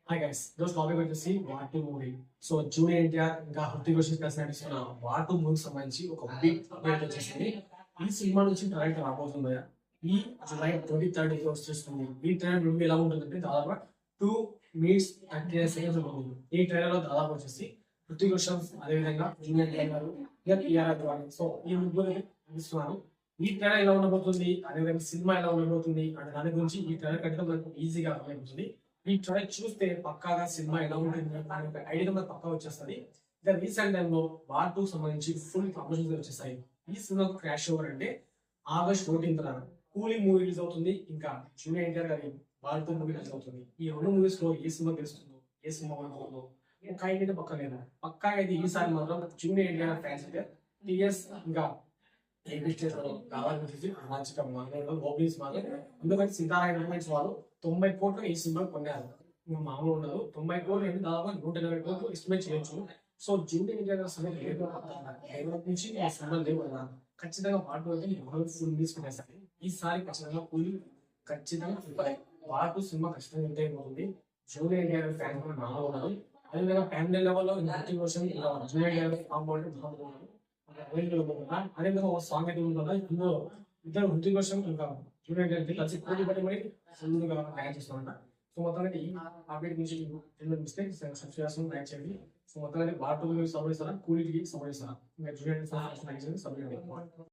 Hi guys, ఈరోజు topic వచ్చేసి war two movie. So junior NTR ఇంకా హృతిక్ రోషన్ కలిసి నటిస్తున్న వార్ టూ మూవీకి సంబంధించి ఒక బిగ్ అప్డేట్ వచ్చేసింది. ఈ సినిమా నుంచి ట్రైలర్ రాబోతుంది. ఈ జూలై 23rd వచ్చేస్తుంది. ఈ ట్రైలర్ మూవీ ఎలా ఉంటుందంటే దాదాపు 2 minutes 30 seconds ఉంటుంది. ఈ ట్రైలర్ లో దాదాపు వచ్చేసి హృతిక్ రోషన్ అదేవిధంగా జూనియర్ ఎన్టీఆర్ గారు ఇంకా టీఆర్ అద్వానీ, సో ఈ ముగ్గురు నటిస్తున్నారు. ఈ ట్రైలర్ ఎలా ఉండబోతుంది, అదేవిధంగా సినిమా ఎలా ఉండబోతుంది అనే దాని గురించి ఈ ట్రైలర్ కంటే మనకు ఈజీగా అర్థమైపోతుంది. ఈ ట్రైలర్ చూస్తే పక్కాగా సినిమా ఎలా ఉంటుంది అనే ఒక ఐడియా మనకు పక్కా వచ్చేస్తుంది. ఇంకా రీసెంట్ టైంలో వార్ టూ సంబంధించి ఫుల్ ప్రమోషన్స్ వచ్చేసాయి. ఈ సినిమా క్రాష్ ఓవర్ అంటే August 14th కూలీ మూవీ రిలీజ్ అవుతుంది. ఇంకా జూనియర్ ఎన్టీఆర్ గారి వార్ టూ మూవీ రిలీజ్ అవుతుంది. ఈ రెండు మూవీస్ లో ఏ సినిమా గెలుస్తుందో, ఏ సినిమా ఓడిపోతుందో ఒక ఐడియా పక్కా లేదు. పక్కా అయితే ఈసారి మాత్రం జూనియర్ ఎన్టీఆర్ ఫ్యాన్స్ అయితే టీఎస్ ఇంకా కావాలని మంచిగా ఓపెనింగ్స్ మాత్రం, ఎందుకంటే సీతారామ మూమెంట్స్ వాళ్ళు 90 కోట్లు ఈ సినిమా కొన్నారు. ఇంకా మామూలు ఉండదు. 90 కోట్లు అంటే దాదాపు 180 కోట్లు ఎస్టిమేట్ చేయొచ్చు. సో జూనియర్ ఎన్టీఆర్ నుంచి ఆ సినిమా లేవు కదా, ఖచ్చితంగా పాటు అయితే ఫుల్ తీసుకునేసారి. ఈసారి ఖచ్చితంగా కూలి ఖచ్చితంగా పాటు సినిమా ఖచ్చితంగా ఎంత అయిపోతుంది. జూనియర్ ఎన్టీఆర్ ఫ్యాన్ కూడా మామూలు ఉండదు. అదేవిధంగా ఫ్యామిలీ లెవెల్లో జూనియర్ ఎన్టీఆర్ కాంపౌండ్ బాగున్నారు. అదేవిధంగా ఒక సాంగ్ అయితే ఉంటుంది. ఇందులో ఇద్దరు హృతిక్ రోషన్ ఇంకా జూనియర్ ఎన్టీఆర్ కలిసి పోటీ పడి మరి ఫుల్గా తయారు చేస్తామంట. సో మొత్తానికి ఈ అప్డేట్ నుంచి మిస్టేక్ సబ్స్క్రైబ్ చేస్తాను, లైక్ చేయండి. సో మొత్తానికి వార్ టూ సపోర్ట్ ఇస్తారా, కూలీకి సపోర్ట్ ఇస్తారా, ఇంకా జూనియర్ సపోర్ట్